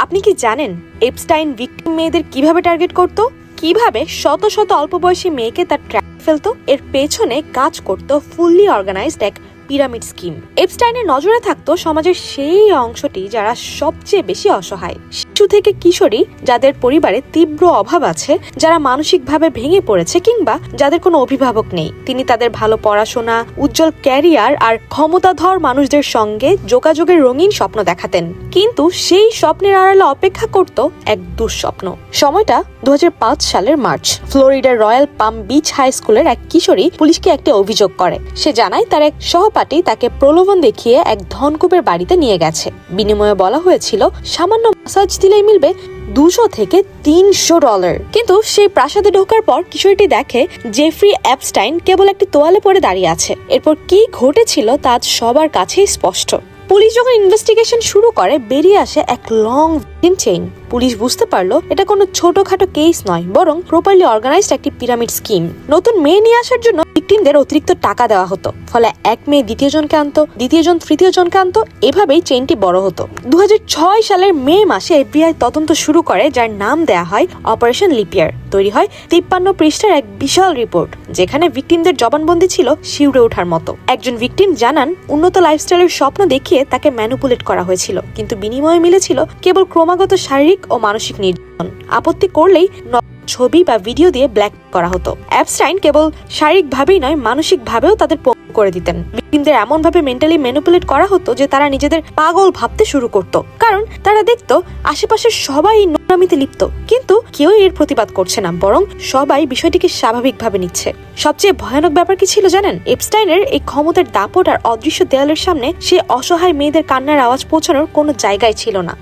আপনি কি জানেন এপস্টাইন ভিকটিম মেয়েদের কিভাবে টার্গেট করত? কিভাবে শত শত অল্প বয়সী মেয়েকে তার ট্র্যাপ ফেলতো? এর পেছনে কাজ করত ফুললি অর্গানাইজড এক পিরামিড স্কিম। এপস্টাইনের নজরে থাকতো সমাজের সেই অংশটি যারা সবচেয়ে বেশি অসহায়, শিশু থেকে কিশোরী যাদের পরিবারে তীব্র অভাব আছে, যারা মানসিকভাবে ভেঙে পড়েছে কিংবা যাদের কোনো অভিভাবক নেই। তিনি তাদের ভালো পড়াশোনা, উজ্জ্বল ক্যারিয়ার আর ক্ষমতাধর মানুষদের সঙ্গে যোগাযোগের রঙিন স্বপ্ন দেখাতেন। কিন্তু সেই স্বপ্নের আড়ালে অপেক্ষা করত এক দুঃস্বপ্ন। সময়টা 2005 সালের মার্চ। ফ্লোরিডার রয়্যাল পাম বিচ হাই স্কুলের এক কিশোরী পুলিশকে একটি অভিযোগ করে। সে জানায় তার এক সহপাঠী তাকে প্রলোভন দেখিয়ে এক ধনকুবের বাড়িতে নিয়ে গেছে। বিনিময়ে বলা হয়েছিল সামান্য ম্যাসাজ দিলেই মিলবে $200 থেকে $300। কিন্তু সেই প্রাসাদে ঢোকার পর কিশোরীটি দেখে জেফ্রি এপস্টাইন কেবল একটি তোয়ালে পরে দাঁড়িয়ে আছে। এরপর কি ঘটেছিল তা আজ সবার কাছেই স্পষ্ট। পুলিশ যখন ইনভেস্টিগেশন শুরু করে, বেরিয়ে আসে এক লং ভিকটিম চেইন। পুলিশ বুঝতে পারলো এটা কোনো ছোটখাটো কেস নয়, বরং প্রপারলি অর্গানাইজড একটি পিরামিড স্কিম। নতুন মেয়ে নিয়ে আসার জন্য ভিকটিমদের অতিরিক্ত টাকা দেওয়া হতো, ফলে এক মেয়ে দ্বিতীয় জনকে আনতো, দ্বিতীয় জন তৃতীয় জনকে আনতো, এভাবেই চেইনটি বড় হতো। 2006 সালের মে মাসে এফবিআই তদন্ত শুরু করে, যার নাম দেয়া হয় অপারেশন লিপিয়ার। তৈরি হয় 53 পৃষ্ঠার এক বিশাল রিপোর্ট, যেখানে ভিকটিমদের জবানবন্দি ছিল শিউরে ওঠার মতো। একজন ভিকটিম জানান উন্নত লাইফস্টাইলের স্বপ্ন দেখিয়ে তাকে ম্যানিপুলেট করা হয়েছিল, কিন্তু বিনিময়ে মিলেছিল কেবল ক্রমাগত শারীরিক ও মানসিক নির্যাতন। আপত্তি করলেই ছবি বা ভিডিও দিয়ে ব্ল্যাক করা হতো। এপস্টাইন কেবল শারীরিকভাবেই নয়, মানসিকভাবেও তাদের পঙ্গু করে দিতেন। ভিকটিমদের এমন ভাবে মেন্টালি ম্যানিপুলেট করা হতো যে তারা নিজেদের পাগল ভাবতে শুরু করত, কারণ তারা দেখতো আশেপাশের সবাই নোংরামিতে লিপ্ত, কিন্তু কেউ এর প্রতিবাদ করছে না, বরং সবাই বিষয়টিকে স্বাভাবিকভাবে নিচ্ছে। সবচেয়ে ভয়ানক ব্যাপার কি ছিল জানেন? এপস্টাইনের এই ক্ষমতার দাপট আর অদৃশ্য দেয়ালের সামনে সে অসহায় মেয়েদের কান্নার আওয়াজ পৌঁছানোর কোনো জায়গায় ছিল না।